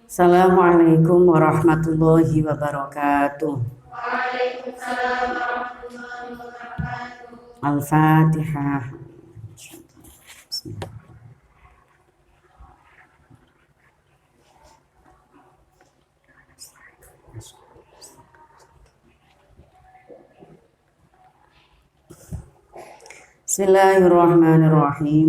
Assalamualaikum warahmatullahi wabarakatuh. Waalaikumsalam warahmatullahi wabarakatuh. Al-Fatihah. Bismillahirrahmanirrahim.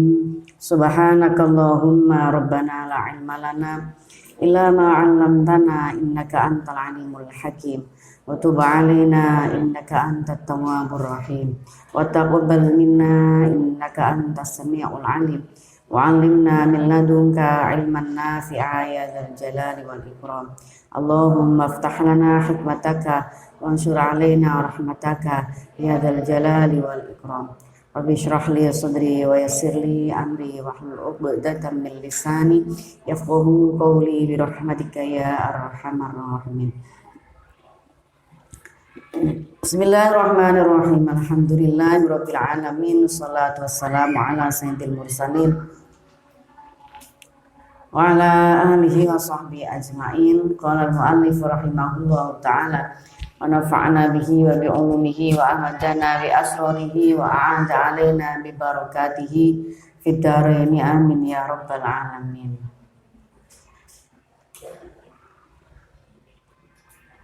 Subhanakallahumma rabbana la ilma lana illa ma 'allamtana innaka antal alimul hakim. Wa tub 'alaina innaka antat tawwabur rahim. Wa taqabbal minna innaka antas samiul alim. Wa 'allimna min ladunka 'ilman nafi'a ya dzal jalali wal ikram. Allahumma iftah lana hikmataka wa ansur 'alaina rahmataka ya dzal jalali wal ikram. Rabbi shrah li sadri wa yassir li amri wahlul 'uqdatam min lisani yafqahu qawli bi rahmatika ya arhamar rahimin. Bismillahirrahmanirrahim. Alhamdulillahirabbil alamin. Shalatu wassalamu ala sayyidil mursalin wa ala alihi wa sahbihi ajma'in. Qala al-muallif rahimahullahu ta'ala wa nafa'na bihi wa bi ulumihi wa amadana bi asrarihi wa a'ada alaina bi barakatihi fid dharain amin ya rabbal alamin.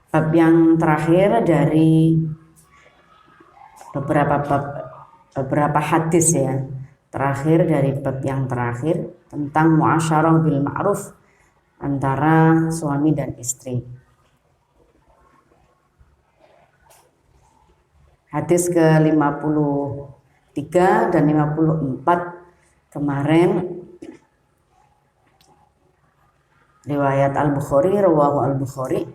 Bab yang terakhir dari beberapa hadis ya. Terakhir dari bab yang terakhir tentang muasyarah bil ma'ruf antara suami dan istri. Hadis ke-53 dan 54 kemarin riwayat Al-Bukhari, rawahu Al-Bukhari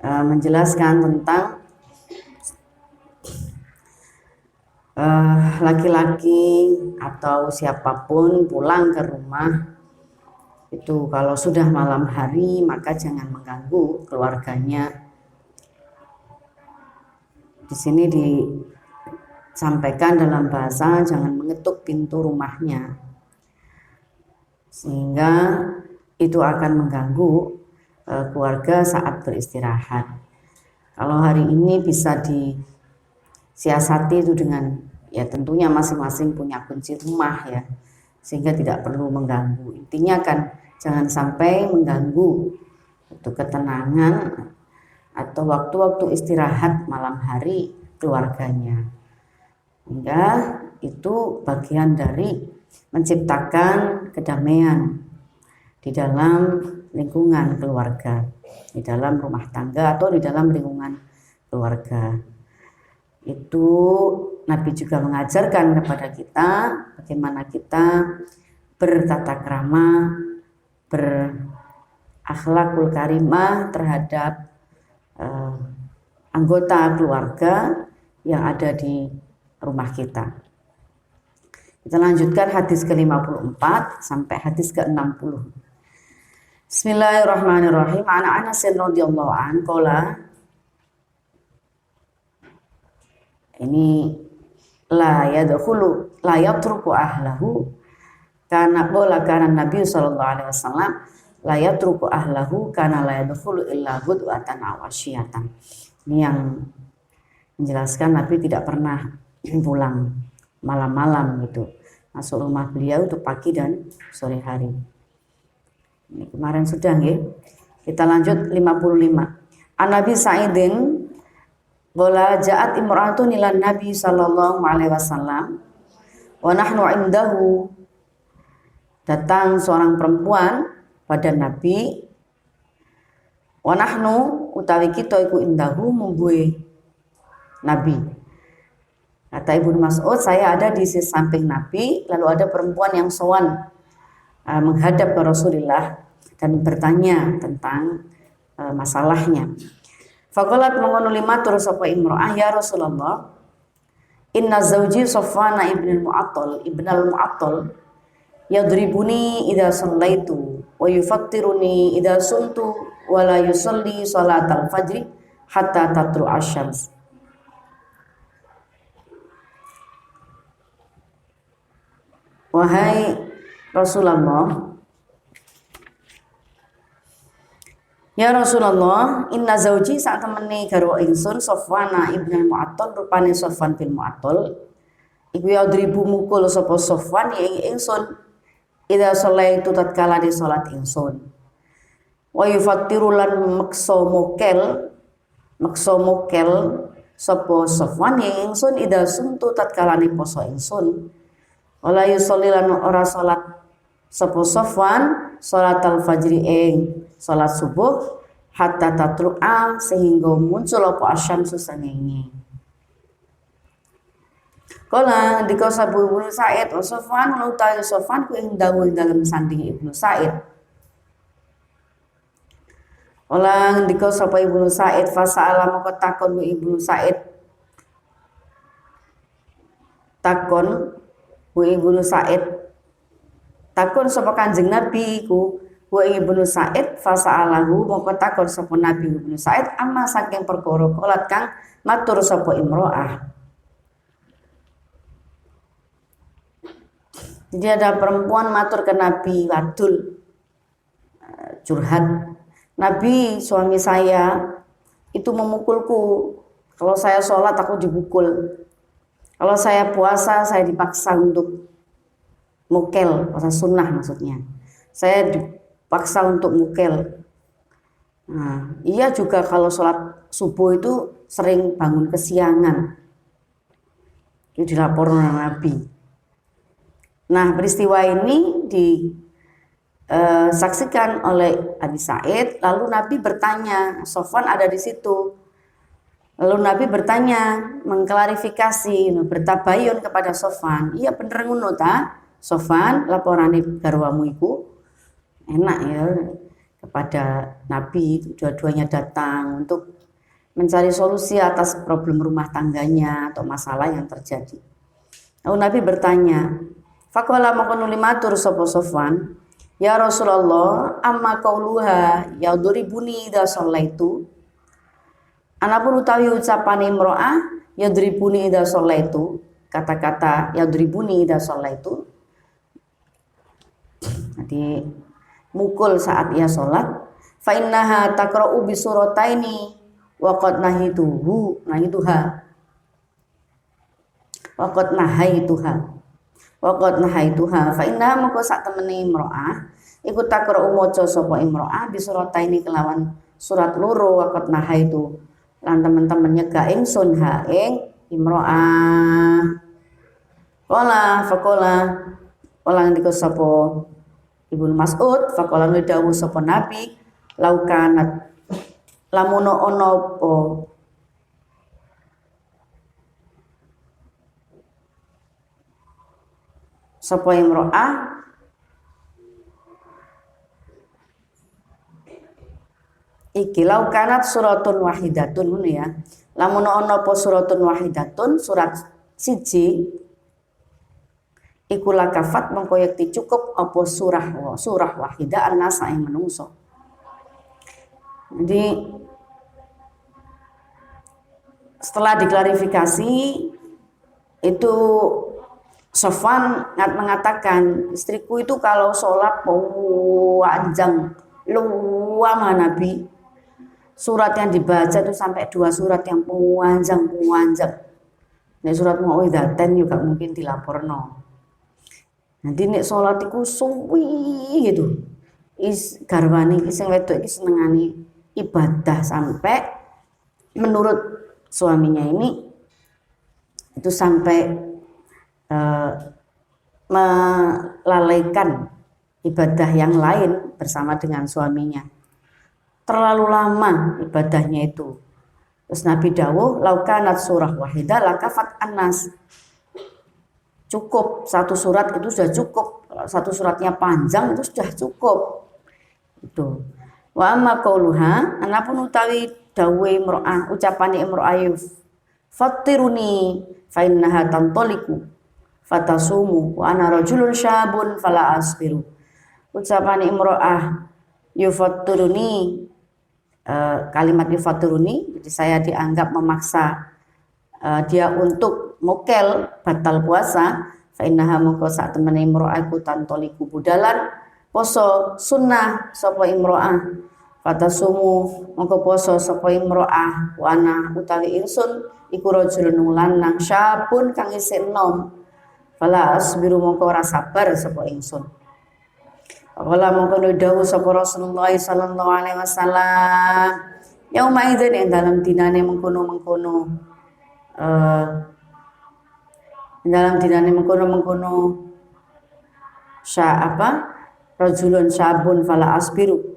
menjelaskan tentang laki-laki atau siapapun pulang ke rumah itu kalau sudah malam hari maka jangan mengganggu keluarganya. Di sini disampaikan dalam bahasa jangan mengetuk pintu rumahnya sehingga itu akan mengganggu keluarga saat beristirahat. Kalau hari ini bisa disiasati itu dengan ya tentunya masing-masing punya kunci rumah ya sehingga tidak perlu mengganggu. Intinya kan jangan sampai mengganggu itu ketenangan atau waktu-waktu istirahat malam hari keluarganya. Hingga itu bagian dari menciptakan kedamaian di dalam lingkungan keluarga, di dalam rumah tangga atau di dalam lingkungan keluarga. Itu Nabi juga mengajarkan kepada kita bagaimana kita bertata krama, berakhlakul karimah terhadap anggota keluarga yang ada di rumah kita. Kita lanjutkan hadis ke-54 sampai hadis ke-60. Bismillahirrahmanirrahim. Ana Anas radhiyallahu an qala ini la yatruku ahlahu karena Nabi sallallahu alaihi wasallam la yatruku ahlahu kana la yadkhulu illa ghudwatan aw asyiyatan. Ini yang menjelaskan Nabi tidak pernah pulang malam-malam gitu. Masuk rumah beliau itu pagi dan sore hari. Ini kemarin sudah nggih. Kita lanjut 55. An Nabi Sa'idin qala ja'at imra'atun ila Nabi sallallahu alaihi wasallam wa nahnu indahu. Datang seorang perempuan pada Nabi wa nahnu utawi kita iku indahu mungguhe Nabi. Kata Ibnu Mas'ud, saya ada di sisi samping Nabi, lalu ada perempuan yang sowan menghadap ke Rasulullah dan bertanya tentang masalahnya. Faqalat mengono limatur sapa imro'ah ya Rasulullah, inna zauji Safwan ibn al-Mu'attal yadribuni idza sallaitu wa yufattiruni idza sumtu wa la yusalli salatal fajri hatta tatlu asyams. Wahai Rasulullah, Ya Rasulullah, inna zauji saat temeni garwa ingsun Sofwana ibn Mu'attal rupane Sofwan bin Mu'attal iku yadribu mukul sapa Sofwan ing ingsun ida sholaitu tatkala di salat ingsun wa yufattiru lan maksa mokel sapa Sofwan ing ingsun ida sumtu tatkala ni poso ingsun wala yusolli lan ora salat sapa Sofwan salatal fajri ing salat subuh hatta tatlu'a sehingga muncul apa asyamsu srengenge. Kala ndika Sabu Ibnu Sa'id Sofwan utawi Sofwan ku ing dawuh dalem sanding Ibnu Sa'id. Kala ndika sapa Ibnu Sa'id fasa'ala moko takon Ibnu Sa'id takon sapa Kanjeng Nabi ku wa Ibnu Sa'id fasa'alahu moko takon sapa Nabi Ibnu Sa'id amma saking perkara kolat kang matur sapa imro'ah. Jadi ada perempuan matur ke Nabi wadul curhat, Nabi suami saya itu memukulku, kalau saya sholat aku dipukul, kalau saya puasa saya dipaksa untuk mukel, puasa sunnah maksudnya, saya dipaksa untuk mukel. Nah, iya juga kalau sholat subuh itu sering bangun kesiangan, itu dilaporkan oleh Nabi. Nah, peristiwa ini disaksikan oleh Abi Sa'id. Lalu Nabi bertanya, Sofwan ada di situ. Lalu Nabi bertanya, mengklarifikasi, bertabayun kepada Sofwan. Iya bener ngono ta? Sofwan, laporane garwamu iku enak ya kepada Nabi. Dua-duanya datang untuk mencari solusi atas problem rumah tangganya atau masalah yang terjadi. Lalu Nabi bertanya, faqala maka nuli matur sapa Sofwan, ya Rasulullah, amma qauluha yadribuni idza shallaitu. Anapun utawi ucapane imro'ah yadribuni idza shallaitu, kata-kata yadribuni idza shallaitu. Jadi mukul saat ia salat, fa innaha taqra'u bi surataini wa qad nahituha. Waqad nahaituha fa inna moko sak temene imro'ah iku takra maca sapa imro'ah bi surataini kelawan surat loro waqad nahaitu lan teman-teman nyegah ingsun ha ing imro'ah. Qala ndika sapa Ibnu Mas'ud faqala dawuh sapa Nabi laukanat lamun ana apa sapa imro'ah iki laukanat suratun wahidatun ngono ya. Lamun ana apa suratun wahidatun surat siji iku lakafat mengko yekti cukup apa surah wahidah an-nasa ing menungso. Jadi setelah diklarifikasi itu Sofwan mengatakan istriku itu kalau sholat panjang luang Nabi, surat yang dibaca itu sampai 2 surat yang panjang. Nek surat Mau'izatain juga mungkin dilaporno. Nanti nek sholat itu suwi gitu. Garwane sing wedok iki senengane ibadah sampai menurut suaminya ini itu sampai melalaikan ibadah yang lain bersama dengan suaminya. Terlalu lama ibadahnya itu. Terus Nabi dawuh, laukanat surah wahidah lakafat an-nas. Cukup satu surat itu sudah cukup. Kalau satu suratnya panjang itu sudah cukup. Itu. Wa amma qauluha, anapun utawi dawuh imro'ah, ucapane imro'ah fattiruni fa innaha tantaliku fatasumu wa ana rajulun syabun fala asbiru. Ucapan imro'ah yufatturuni, kalimat yufatturuni, jadi saya dianggap memaksa dia untuk mokel batal puasa. Fa innaha mongko sak temene imro'ah iku tantoliku budalan poso sunnah sapa imro'ah. Fatasumu mongko poso sapa imro'ah wana utawi ingsun iku rajulun lanang syabun kang isih enom. Fala asbiru mongko ora sabar sapa ingsun. Wala mongko dawuh sapa Rasulullah sallallahu alaihi wasallam yauma idzin ing dalam dinane mengkono-mengkono dalam dinane mengkono-mengkono rajulun syabun fala asbiru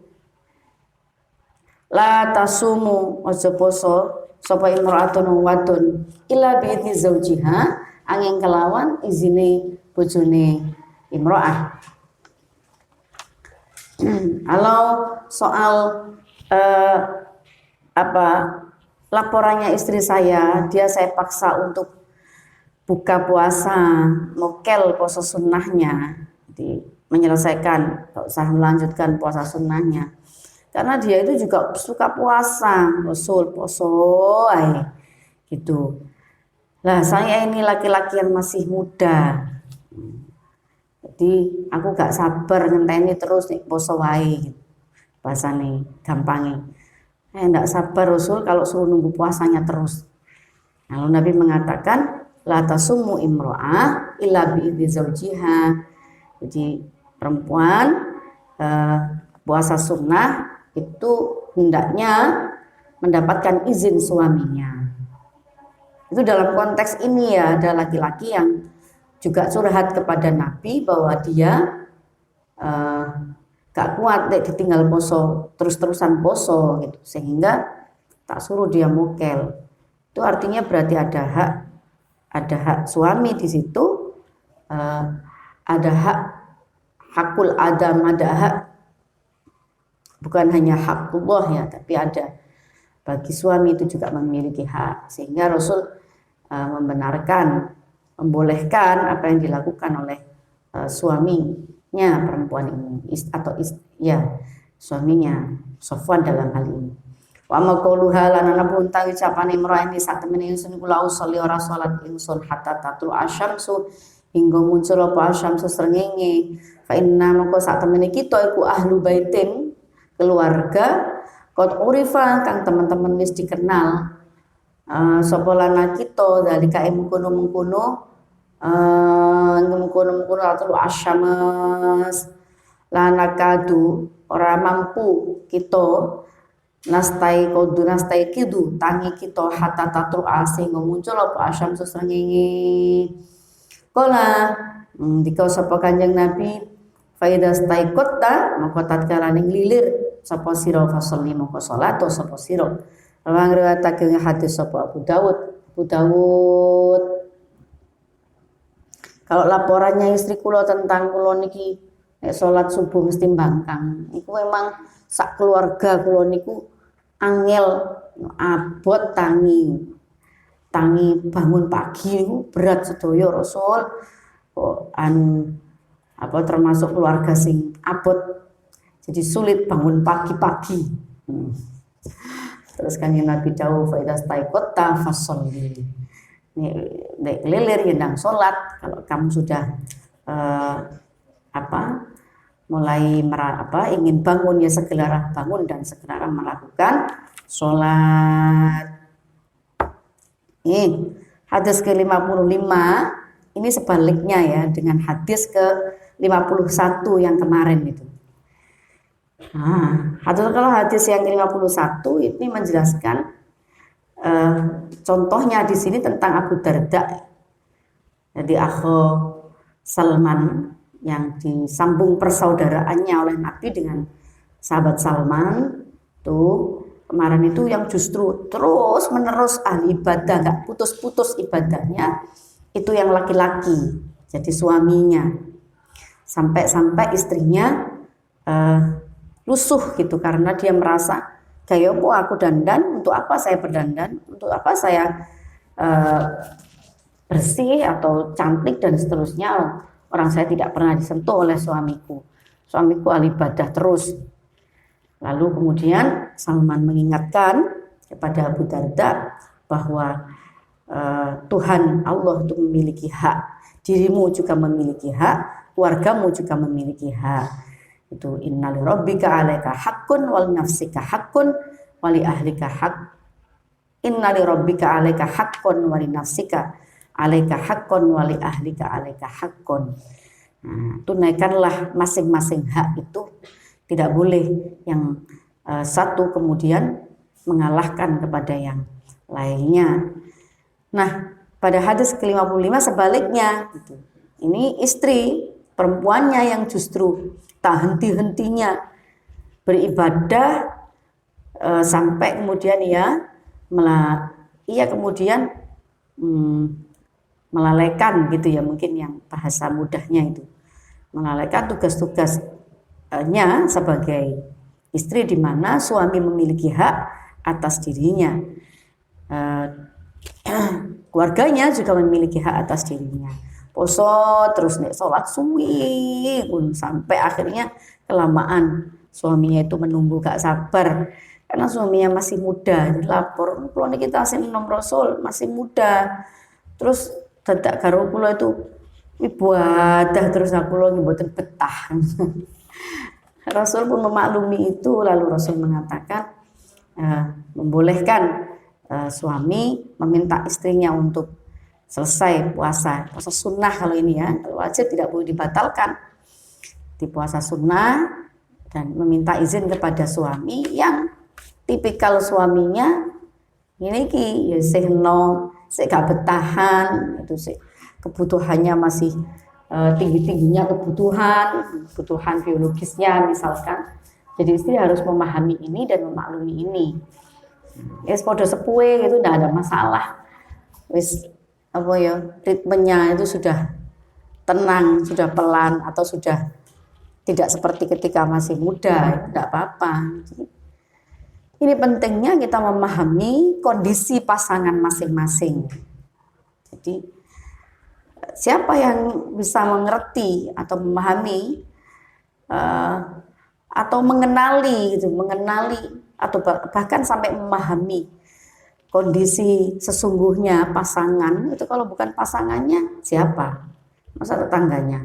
la tasumu aja poso sapa imra'atun wadon illa bi idzni zaujiha angin kelawan izine bojone imra'ah. Kalau soal laporannya istri saya paksa untuk buka puasa mokel puasa sunnahnya, jadi menyelesaikan, gak usah melanjutkan puasa sunnahnya. Karena dia itu juga suka puasa, poso gitu. Lah saya ini laki-laki yang masih muda, jadi aku gak sabar ngenteni terus nih poso wae gitu. Bahasane gampange. Nggak sabar Rasul kalau suruh nunggu puasanya terus. Lalu Nabi mengatakan la tasumu imro'ah illa bi idzni zaujiha. Jadi perempuan puasa sunnah itu hendaknya mendapatkan izin suaminya. Itu dalam konteks ini ya, ada laki-laki yang juga curhat kepada Nabi bahwa dia gak kuat ditinggal poso terus-terusan poso gitu, sehingga tak suruh dia mokel. Itu artinya berarti ada hak suami di situ, ada hakul adam, ada hak, bukan hanya hakullah ya, tapi ada bagi suami itu juga memiliki hak, sehingga Rasul membolehkan apa yang dilakukan oleh suaminya perempuan ini suaminya Sofwan dalam hal ini. Wa ma qauluha lan ana pun tawi capane imra'ah ini sak temene ingsun kula usolli ora salat ingsun hatta tatul asyamsu hingga muncul apa asyamsu srengenge. Fa inna moko sak temene kita iku ahlu baitin, keluarga qad urifa kang teman-teman wis dikenal sapa lana kita dalika mengkono-mengkono atul asyamas lana kadu ora mampu kita nastai kidu tangi kita hatta tatul asing muncul apa asyam sesrengenge kala dikau sapa Kanjeng Nabi faida stai kota maka tatkala ning lilir sapa sira fasolli maka salat sapa sira Rawang riwayatake hadis sapa Abu Dawud. Kalau laporannya istri kula tentang kula niki nek salat subuh mesti mbangkang. Iku memang sak keluarga kula niku angel abot tangi bangun pagi niku berat sedaya Rasul. Termasuk keluarga sing abot. Jadi sulit bangun pagi-pagi. Terus kan Nabi dawuh fa idza staiqatta fasholli. Nek lilir hendang salat, kalau kamu sudah mulai ingin bangun ya segera bangun dan segera melakukan salat. Ini hadis ke-55 ini sebaliknya ya dengan hadis ke-51 yang kemarin itu. Kalau hadis yang ke-51 ini menjelaskan contohnya di sini tentang Abu Darda. Jadi Akhu Salman yang disambung persaudaraannya oleh Nabi dengan sahabat Salman tuh kemarin itu yang justru terus menerus ahli ibadah, gak putus-putus ibadahnya itu yang laki-laki, jadi suaminya sampai istrinya lusuh gitu karena dia merasa kayak aku dandan, untuk apa saya berdandan, untuk apa saya bersih atau cantik dan seterusnya, orang saya tidak pernah disentuh oleh suamiku ahli ibadah terus. Lalu kemudian Salman mengingatkan kepada Abu Darda bahwa Tuhan Allah itu memiliki hak, dirimu juga memiliki hak, keluargamu juga memiliki hak. Itu innali rabbika 'alaika haqqun wal nafsika haqqun wali ahlika haqq. Innali rabbika 'alaika haqqun wali nafsika 'alaika haqqun wali ahlika 'alaika haqqun. Nah, tunaikanlah masing-masing hak itu, tidak boleh yang satu kemudian mengalahkan kepada yang lainnya. Nah, pada hadis ke-55 sebaliknya gitu. Ini istri perempuannya yang justru tak henti-hentinya beribadah sampai kemudian ia kemudian melalaikan gitu ya, mungkin yang bahasa mudahnya itu melalaikan tugas-tugasnya sebagai istri, di mana suami memiliki hak atas dirinya, keluarganya juga memiliki hak atas dirinya. Poso terus nih, sholat suwi sampai akhirnya kelamaan suaminya itu menunggu gak sabar karena suaminya masih muda, lapor kalau kita nom Rasul masih muda, terus dadak karo kula itu ibadah terus aku lo mboten betah. Rasul pun memaklumi itu, lalu Rasul mengatakan membolehkan suami meminta istrinya untuk selesai puasa sunnah. Kalau ini ya, kalau wajib tidak boleh dibatalkan, di puasa sunnah, dan meminta izin kepada suami yang tipikal suaminya ini ki ya sehno gak betahan, itu sih kebutuhannya masih tinggi-tingginya kebutuhan biologisnya misalkan. Jadi istri harus memahami ini dan memaklumi ini. Wis podo sepuhe gitu, tidak ada masalah. Wis ritmenya itu sudah tenang, sudah pelan, atau sudah tidak seperti ketika masih muda, tidak apa-apa. Ini pentingnya kita memahami kondisi pasangan masing-masing. Jadi siapa yang bisa mengerti atau memahami atau mengenali atau bahkan sampai memahami kondisi sesungguhnya pasangan itu, kalau bukan pasangannya siapa? Masa tetangganya?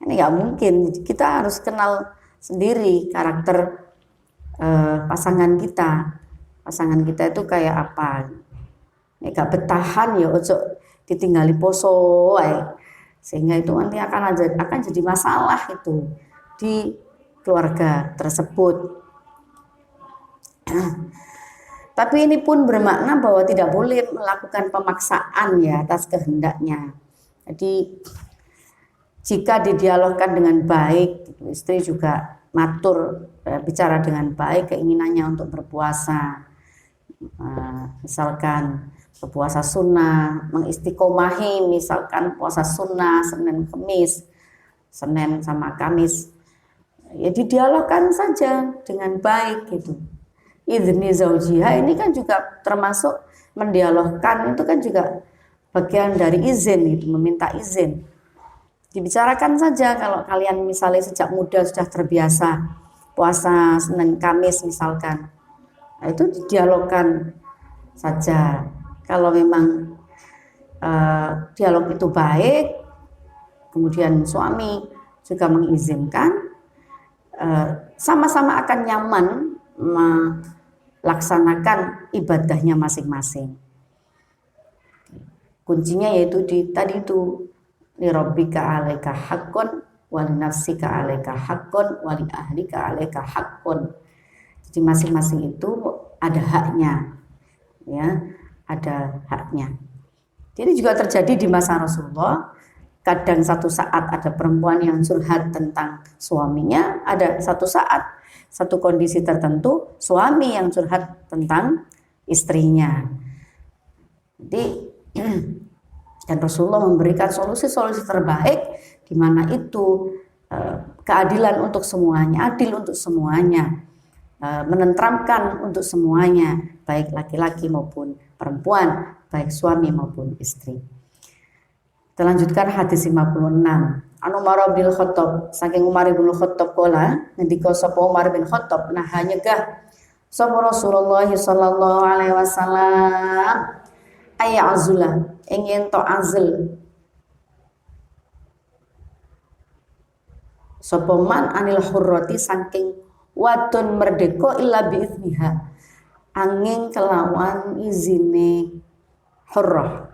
Ini nggak mungkin. Kita harus kenal sendiri karakter pasangan kita. Pasangan kita itu kayak apa? Ini gak betahan ya ojo ditinggali poso, sehingga itu nanti akan jadi masalah itu di keluarga tersebut. Tapi ini pun bermakna bahwa tidak boleh melakukan pemaksaan ya atas kehendaknya. Jadi jika didialogkan dengan baik, istri juga matur, bicara dengan baik keinginannya untuk berpuasa, misalkan berpuasa sunnah, mengistiqomahi misalkan puasa sunnah Senin Kemis, Senin sama Kamis, ya didialogkan saja dengan baik gitu. Idzni zaujiha ini kan juga termasuk mendialogkan, itu kan juga bagian dari izin, itu meminta izin. Dibicarakan saja. Kalau kalian misalnya sejak muda sudah terbiasa puasa Senin Kamis misalkan, nah itu didialogkan saja. Kalau memang dialog itu baik, kemudian suami juga mengizinkan, sama-sama akan nyaman melaksanakan ibadahnya masing-masing. Kuncinya yaitu tadi itu lirabbika 'alaika haqqun wa linafsika 'alaika haqqun wa li ahlika 'alaika haqqun. Jadi masing-masing itu ada haknya, ya, ada haknya. Jadi juga terjadi di masa Rasulullah. Kadang satu saat ada perempuan yang curhat tentang suaminya, ada satu saat satu kondisi tertentu suami yang curhat tentang istrinya. Jadi dan Rasulullah memberikan solusi-solusi terbaik, di mana itu keadilan untuk semuanya, adil untuk semuanya, menenteramkan untuk semuanya, baik laki-laki maupun perempuan, baik suami maupun istri. Kita lanjutkan hadis 56. An Umar bin Khattab, saking Umar bin Khattab kala, ngendika sapa Umar bin Khattab, nah nyegah sapa Rasulullah sallallahu alaihi wasallam ayazula ingin to azl sapa man anil hurrati saking wadon merdeka illa biizniha angin kelawan izine hurrah.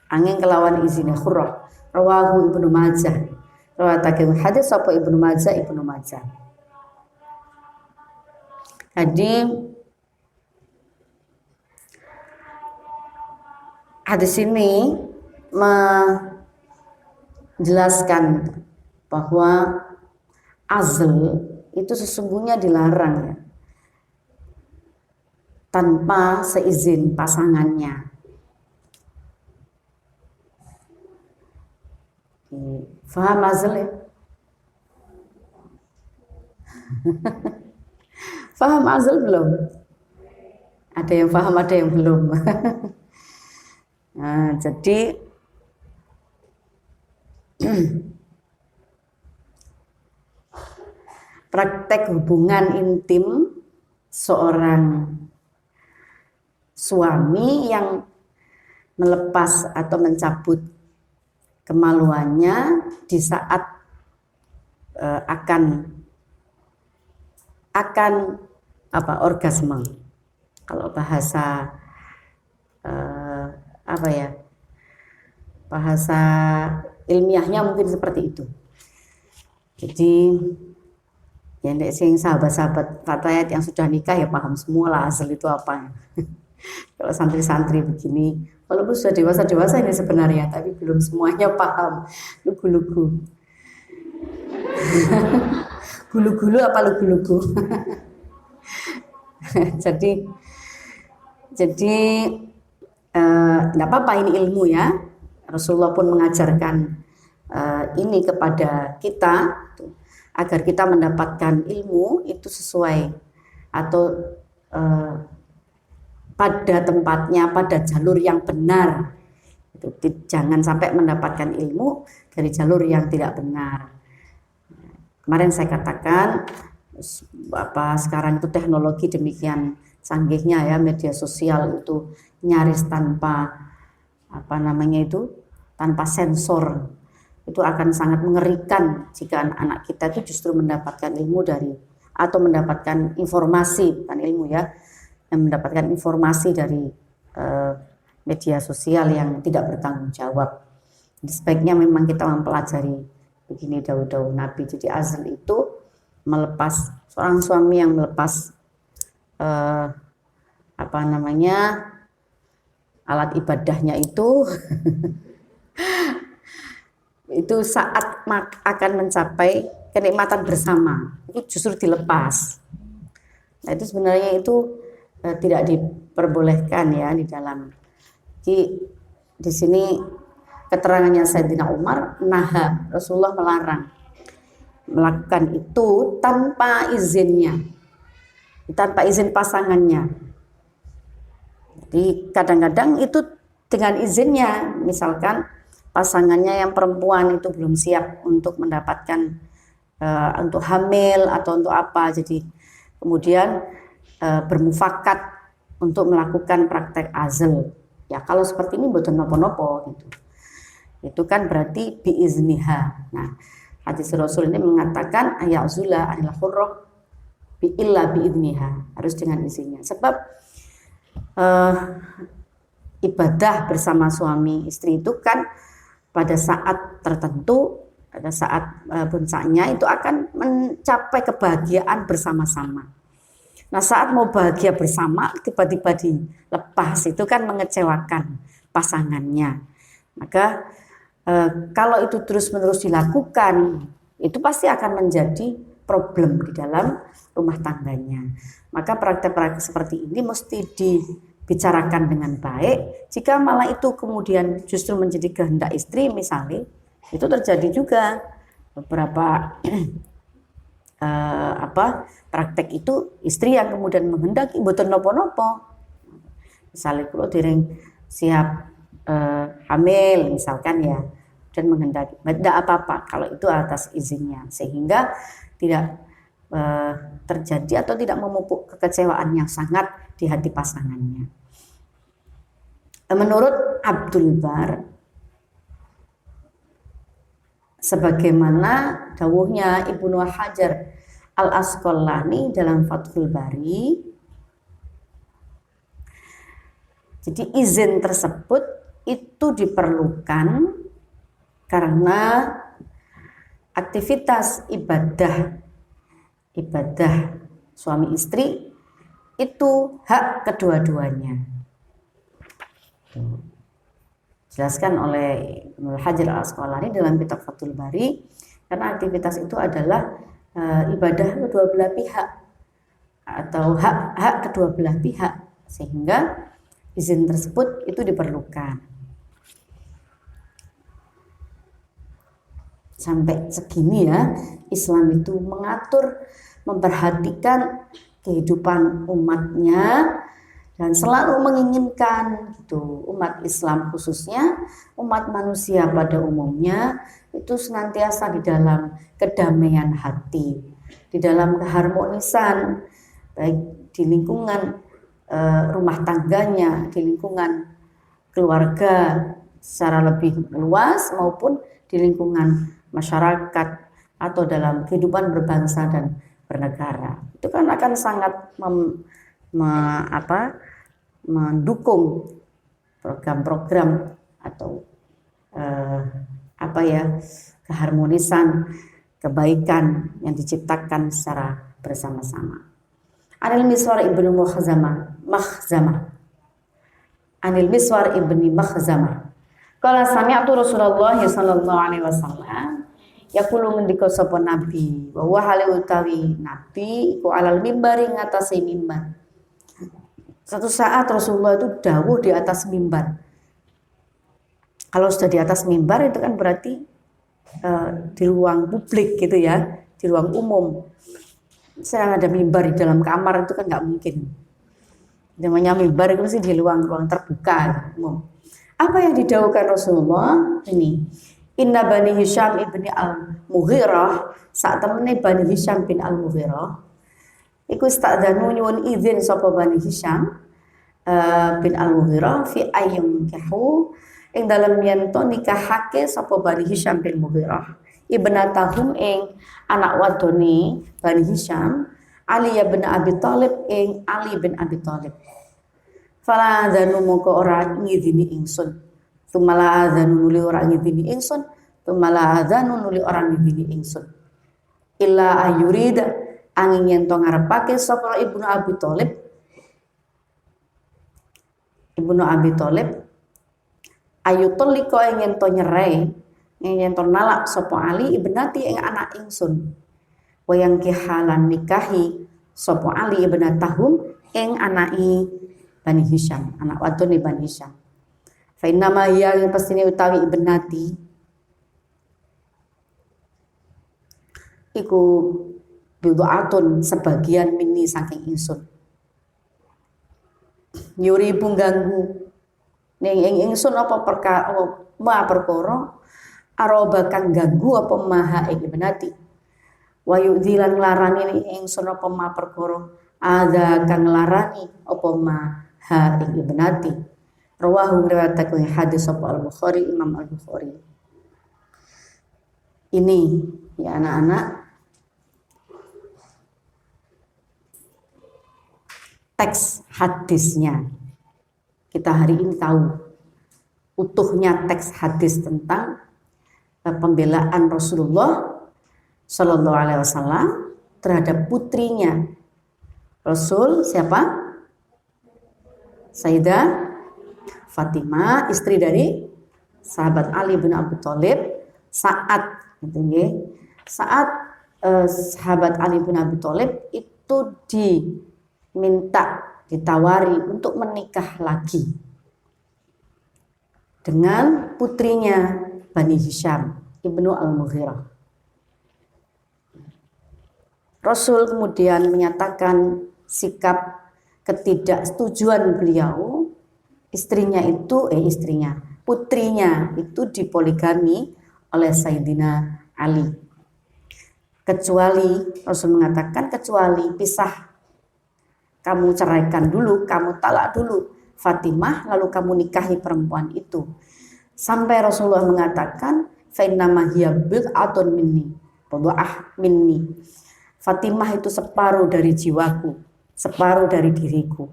Angin kelawan izine hurrah. Rawahu Ibnu Majah. Rawatake hadis sapa Ibnu Majah. Jadi hadis ini menjelaskan bahwa azl itu sesungguhnya dilarang ya, tanpa seizin pasangannya. Faham azl ya? Faham azl belum? Ada yang paham, ada yang belum. Nah, jadi praktek hubungan intim seorang suami yang melepas atau mencabut kemaluannya di saat akan orgasme. Kalau bahasa bahasa ilmiahnya mungkin seperti itu. Jadi ya sing sahabat-sahabat fatayat yang sudah nikah ya paham semua lah asal itu apa. Kalau santri-santri begini, walaupun sudah dewasa ini sebenarnya, tapi belum semuanya paham. Lugu-lugu. Gulu-gulu apa lugu-lugu? Jadi enggak apa-apa, ini ilmu ya. Rasulullah pun mengajarkan ini kepada kita agar kita mendapatkan ilmu itu sesuai atau pada tempatnya, pada jalur yang benar. Itu, jangan sampai mendapatkan ilmu dari jalur yang tidak benar. Kemarin saya katakan sekarang itu teknologi demikian canggihnya ya, media sosial itu nyaris tanpa tanpa sensor. Itu akan sangat mengerikan jika anak kita itu justru mendapatkan ilmu dari atau mendapatkan informasi, bukan ilmu ya, yang mendapatkan informasi dari media sosial yang tidak bertanggung jawab. Jadi sebaiknya memang kita mempelajari begini dahulu Nabi. Jadi azl itu melepas, seorang suami yang melepas alat ibadahnya itu itu saat akan mencapai kenikmatan bersama itu justru dilepas. Nah, itu sebenarnya itu tidak diperbolehkan ya di dalam. Di sini keterangannya Sayyidina Umar, Rasulullah melarang melakukan itu tanpa izinnya, tanpa izin pasangannya. Jadi kadang-kadang itu dengan izinnya, misalkan pasangannya yang perempuan itu belum siap untuk mendapatkan untuk hamil atau untuk apa, jadi kemudian bermufakat untuk melakukan praktek azl. Ya kalau seperti ini boten nopo-nopo gitu. Itu kan berarti biizniha. Nah, hadis Rasul ini mengatakan ayazula anil hurrah illa biizniha, harus dengan izinnya. Sebab ibadah bersama suami istri itu kan pada saat tertentu, pada saat puncaknya itu akan mencapai kebahagiaan bersama-sama. Nah saat mau bahagia bersama tiba-tiba dilepas itu kan mengecewakan pasangannya. Maka kalau itu terus-menerus dilakukan itu pasti akan menjadi problem di dalam rumah tangganya. Maka praktek-praktek seperti ini mesti dibicarakan dengan baik. Jika malah itu kemudian justru menjadi kehendak istri misalnya, itu terjadi juga beberapa praktek itu istri yang kemudian menghendaki mboten nopo-nopo. Misalnya kalau dereng siap hamil misalkan ya, dan menghendaki tidak apa-apa kalau itu atas izinnya, sehingga tidak terjadi atau tidak memupuk kekecewaan yang sangat di hati pasangannya. Menurut Abdul Bar, sebagaimana dawuhnya Ibnu Hajar Al-Asqalani dalam Fathul Bari. Jadi izin tersebut itu diperlukan karena aktivitas ibadah suami istri itu hak kedua-duanya. Dijelaskan oleh Ibnu Hajar Al-Asqalani dalam kitab Fathul Bari, karena aktivitas itu adalah ibadah kedua belah pihak atau hak kedua belah pihak, sehingga izin tersebut itu diperlukan. Sampai segini ya, Islam itu mengatur, memperhatikan kehidupan umatnya dan selalu menginginkan gitu, umat Islam khususnya, umat manusia pada umumnya itu senantiasa di dalam kedamaian hati, di dalam keharmonisan, baik di lingkungan rumah tangganya, di lingkungan keluarga secara lebih luas maupun di lingkungan masyarakat atau dalam kehidupan berbangsa dan bernegara. Itu kan akan sangat mendukung program-program atau keharmonisan kebaikan yang diciptakan secara bersama-sama. Anil Miswar ibnu Makhzamah. Anil Miswar ibni Makhzamah. Qala sami'tu Rasulullah sallallahu alaihi wasallam yaqulu ngendika sapa nabi, wa huwa hale utawi nabi iku alal mimbari ngatasi mimbar. Satu saat Rasulullah itu dawuh di atas mimbar. Kalau sudah di atas mimbar itu kan berarti di ruang publik gitu ya, di ruang umum. Saya ada mimbar di dalam kamar itu kan nggak mungkin. Namanya mimbar itu sih di ruang terbuka umum. Apa yang didawuhkan Rasulullah ini? Inna Bani Hisham ibni al-Mughirah, saat temene Bani Hisham bin al-Mughirah iku istadzanu nyuwun izin sapa Bani Hisham bin al-Mughirah fi ayyum kahu ing dalem yen to nikahake sapa Bani Hisham bin Mughirah ibnatahum ing anak wadone Bani Hisham Ali bin Abi Thalib ing Ali bin Abi Thalib. Fala adzanu moko ora ngidini ingsun. Tumala adzanu nuli ora ngidini ingsun. Tumala adzanu nuli ora ngidini ingsun. Illa ayurida angin yen to ngarepake sapa Ibnu Abi Thalib. Ibnu Abi Thalib ayu toliko yen to nyerai, yen to nalak sapa Ali ibnati ing anak ingsun. Wayang kihalan nikahi sapa Ali ibnatahum ing anaki Bani Hisham, anak wadone Bani Hisham. Fa inna ma hiya yang pastine utawi ibnati iku bid'atun sebagian mini saking ingsun. Nyuri pungganggu ning ingsun apa perkara aroba kang ganggu apa maha ing ibnati. Wa yudzilan nglarani ingsun apa ma perkara ada kang nglarani apa maha ing ibnati. Rawahu riwayataken hadis sapa Al-Bukhari, Imam Al-Bukhari. Ini ya anak-anak teks hadisnya. Kita hari ini tahu utuhnya teks hadis tentang pembelaan Rasulullah Shallallahu Alaihi Wasallam terhadap putrinya. Rasul siapa? Sayyidah Fatimah, istri dari sahabat Ali bin Abi Thalib. Saat sahabat Ali bin Abi Thalib itu ditawari untuk menikah lagi dengan putrinya Bani Hisham ibnu al-Mughirah. Rasul kemudian menyatakan sikap ketidaksetujuan beliau, putrinya itu dipoligami oleh Sayyidina Ali. Rasul mengatakan kecuali pisah, kamu ceraikan dulu, kamu talak dulu Fatimah, lalu kamu nikahi perempuan itu. Sampai Rasulullah mengatakan fa innama hiya bid'atun minni, bid'ah minni. Fatimah itu separuh dari jiwaku, separuh dari diriku.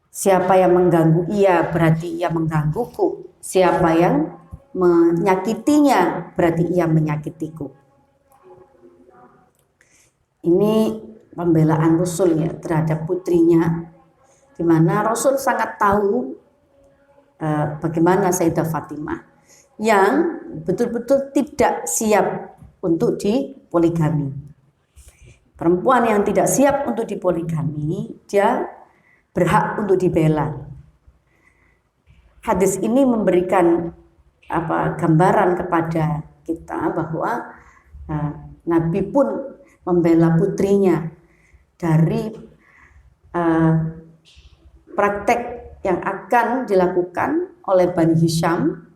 Siapa yang mengganggu ia berarti ia menggangguku. Siapa yang menyakitinya berarti ia menyakitiku. Ini pembelaan Rasul ya terhadap putrinya, di mana Rasul sangat tahu bagaimana Sayyidah Fatimah yang betul-betul tidak siap untuk dipoligami. Perempuan yang tidak siap untuk dipoligami, dia berhak untuk dibela. Hadis ini memberikan gambaran kepada kita bahwa Nabi pun membela putrinya dari praktek yang akan dilakukan oleh Bani Hisham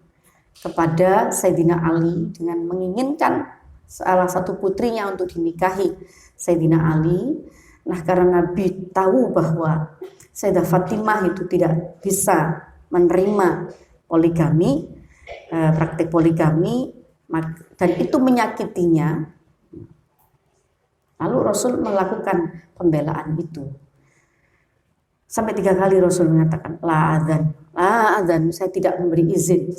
kepada Sayyidina Ali dengan menginginkan salah satu putrinya untuk dinikahi Sayyidina Ali. Nah, karena Nabi tahu bahwa Sayyidah Fatimah itu tidak bisa menerima poligami, praktik poligami, dan itu menyakitinya, lalu Rasul melakukan pembelaan itu. Sampai 3 kali Rasul mengatakan, la adzan, saya tidak memberi izin,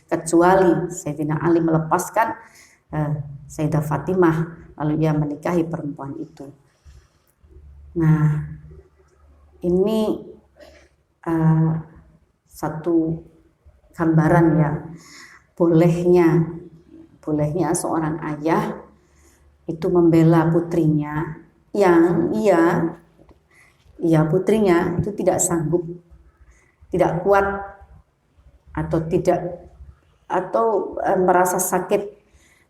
kecuali Sayyidina Ali melepaskan Sayyidah Fatimah, lalu ia menikahi perempuan itu. Nah, ini satu gambaran ya, bolehnya seorang ayah itu membela putrinya yang putrinya itu tidak sanggup, tidak kuat atau merasa sakit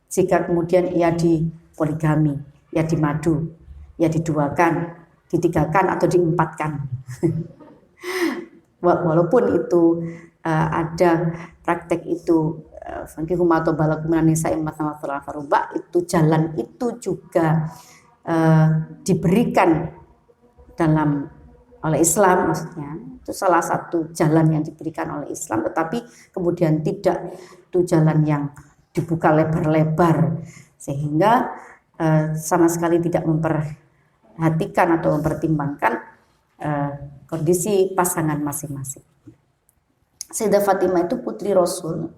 jika kemudian ia dipoligami, ia dimadu, ia diduakan, ditigakan atau diempatkan. Walaupun itu ada praktek itu fankihu ma tabalakum minan nisa'i matna wa thulatha ruba', itu jalan itu juga diberikan oleh Islam, maksudnya itu salah satu jalan yang diberikan oleh Islam, tetapi kemudian tidak itu jalan yang dibuka lebar-lebar sehingga sama sekali tidak memperhatikan atau mempertimbangkan kondisi pasangan masing-masing. Sayyidah Fatimah itu putri Rasul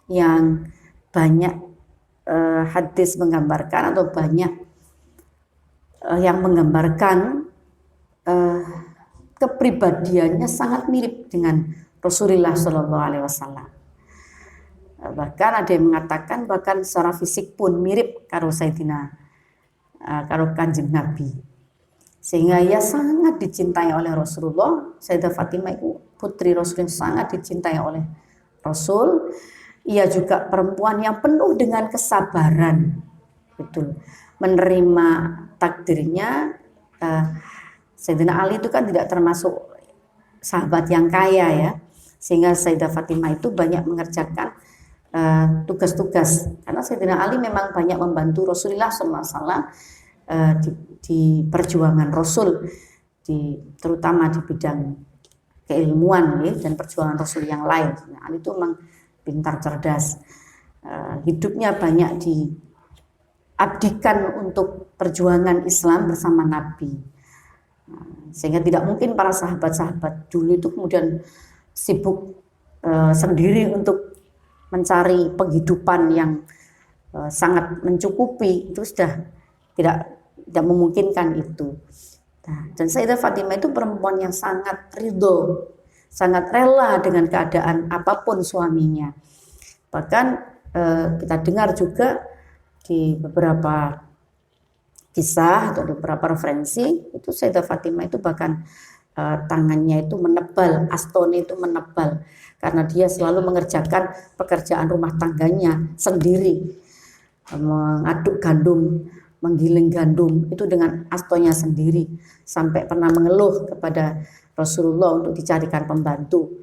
yang banyak hadis menggambarkan atau banyak yang menggambarkan kepribadiannya sangat mirip dengan Rasulullah Shallallahu Alaihi Wasallam. Bahkan ada yang mengatakan bahkan secara fisik pun mirip karo Kanjeng Nabi, sehingga ia sangat dicintai oleh Rasulullah. Sayyidah Fatimah itu putri Rasul yang sangat dicintai oleh Rasul. Ia juga perempuan yang penuh dengan kesabaran, betul, menerima takdirnya. Sayyidina Ali itu kan tidak termasuk sahabat yang kaya ya, sehingga Sayyidah Fatimah itu banyak mengerjakan tugas-tugas, karena Sayyidina Ali memang banyak membantu Rasulullah SAW di perjuangan Rasul, terutama di bidang keilmuan ya, dan perjuangan Rasul yang lain. Nah, Ali itu memang pintar, cerdas, hidupnya banyak diabdikan untuk perjuangan Islam bersama Nabi, sehingga tidak mungkin para sahabat-sahabat dulu itu kemudian sibuk sendiri untuk mencari penghidupan yang sangat mencukupi. Itu sudah tidak memungkinkan itu. Nah, dan Sayyidah Fatimah itu perempuan yang sangat ridho, sangat rela dengan keadaan apapun suaminya. Bahkan kita dengar juga di beberapa kisah atau beberapa referensi itu Sayyidah Fatimah itu bahkan tangannya itu menebal, astone itu menebal, karena dia selalu mengerjakan pekerjaan rumah tangganya sendiri, mengaduk gandum, menggiling gandum itu dengan astonya sendiri, sampai pernah mengeluh kepada Rasulullah untuk dicarikan pembantu.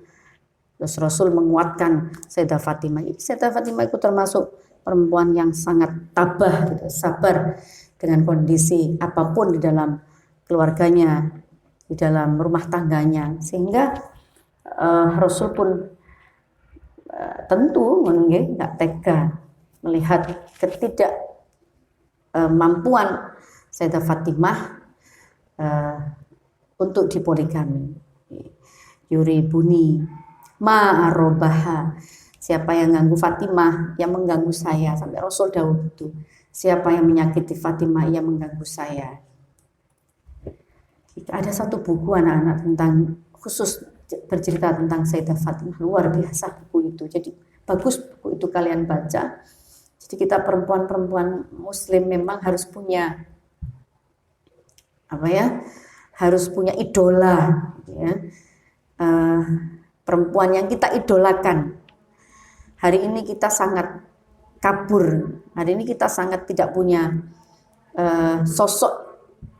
Terus Rasul menguatkan Sayyidah Fatimah. Sayyidah Fatimah itu termasuk perempuan yang sangat tabah, gitu, sabar dengan kondisi apapun di dalam keluarganya, di dalam rumah tangganya, sehingga Rasul pun tentu nggak tega melihat ketidakmampuan Sayyidah Fatimah untuk dipoligami. Yuribuni ma'arobaha, siapa yang ganggu Fatimah, yang mengganggu saya. Sampai Rasul Daud itu, siapa yang menyakiti Fatimah, yang mengganggu saya. Ada satu buku anak-anak tentang, khusus bercerita tentang Sayyidah Fatimah, luar biasa buku itu. Jadi bagus buku itu kalian baca. Jadi kita perempuan-perempuan muslim memang harus punya harus punya idola, ya. Perempuan yang kita idolakan. Hari ini kita sangat kabur, hari ini kita sangat tidak punya sosok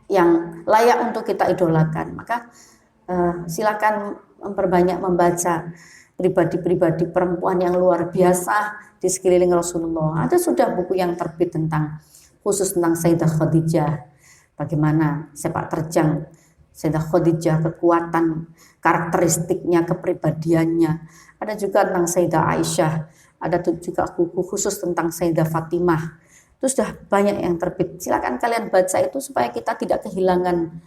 yang layak untuk kita idolakan. Maka silakan memperbanyak membaca pribadi-pribadi perempuan yang luar biasa di sekeliling Rasulullah. Ada sudah buku yang terbit khusus tentang Sayyidah Khadijah, bagaimana sepak terjang Sayyidah Khadijah, kekuatan, karakteristiknya, kepribadiannya. Ada juga tentang Sayyidah Aisyah, ada juga buku khusus tentang Sayyidah Fatimah. Itu sudah banyak yang terbit. Silakan kalian baca itu supaya kita tidak kehilangan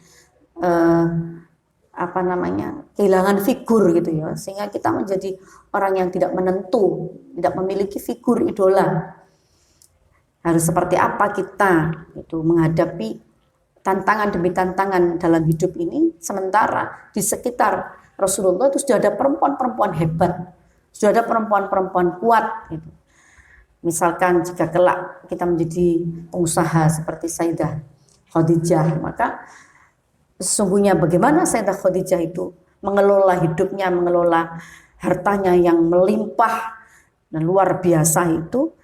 kehilangan figur gitu ya, sehingga kita menjadi orang yang tidak menentu, tidak memiliki figur idola. Harus seperti apa kita itu menghadapi tantangan demi tantangan dalam hidup ini, sementara di sekitar Rasulullah itu sudah ada perempuan-perempuan hebat, sudah ada perempuan-perempuan kuat gitu. Misalkan jika kelak kita menjadi pengusaha seperti Sayyidah Khadijah, maka sesungguhnya bagaimana Sayyidah Khadijah itu mengelola hidupnya, mengelola hartanya yang melimpah dan luar biasa itu,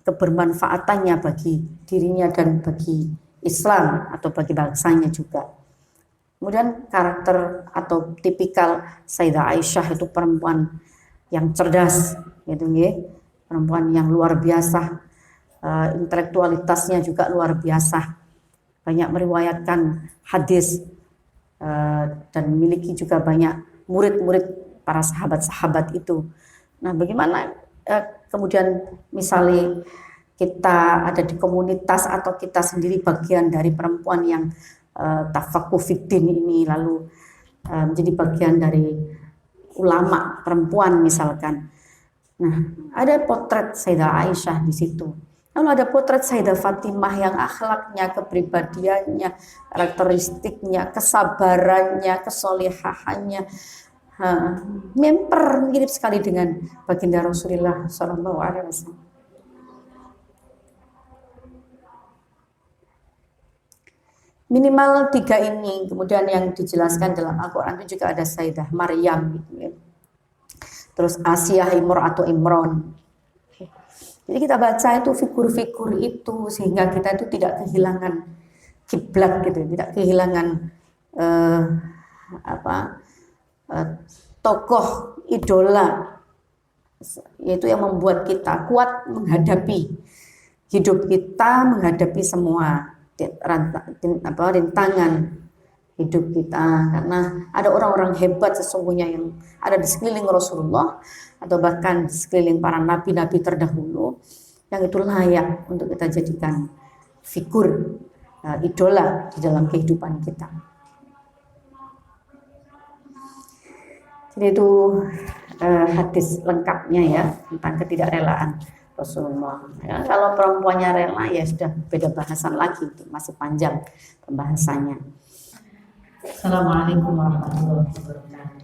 kebermanfaatannya bagi dirinya dan bagi Islam atau bagi bangsanya juga. Kemudian karakter atau tipikal Sayyidah Aisyah itu perempuan yang cerdas, gitu ya, perempuan yang luar biasa, intelektualitasnya juga luar biasa, banyak meriwayatkan hadis dan memiliki juga banyak murid-murid para sahabat-sahabat itu. Nah, bagaimana kemudian misalnya kita ada di komunitas atau kita sendiri bagian dari perempuan yang tafakuh fiddin ini, lalu menjadi bagian dari ulama perempuan misalkan. Nah, ada potret Sayyidah Aisyah di situ. Lalu ada potret Sayyidah Fatimah yang akhlaknya, kepribadiannya, karakteristiknya, kesabarannya, kesolehahannya, mirip sekali dengan baginda Rasulullah SAW. Minimal 3 ini, kemudian yang dijelaskan dalam Al-Quran itu juga ada Sayyidah Maryam, gitu ya. Terus Asiyah atau Imron. Jadi kita baca itu figur-figur itu sehingga kita itu tidak kehilangan kiblat gitu, tidak kehilangan tokoh idola, yaitu yang membuat kita kuat menghadapi hidup kita, menghadapi semua rintangan hidup kita, karena ada orang-orang hebat sesungguhnya yang ada di sekeliling Rasulullah atau bahkan di sekeliling para nabi-nabi terdahulu yang itu layak untuk kita jadikan figur idola di dalam kehidupan kita. Jadi itu hadis lengkapnya ya tentang ketidakrelaan Rasulullah. Ya, kalau perempuannya rela ya sudah beda bahasan lagi, masih panjang pembahasannya. Assalamualaikum warahmatullahi wabarakatuh.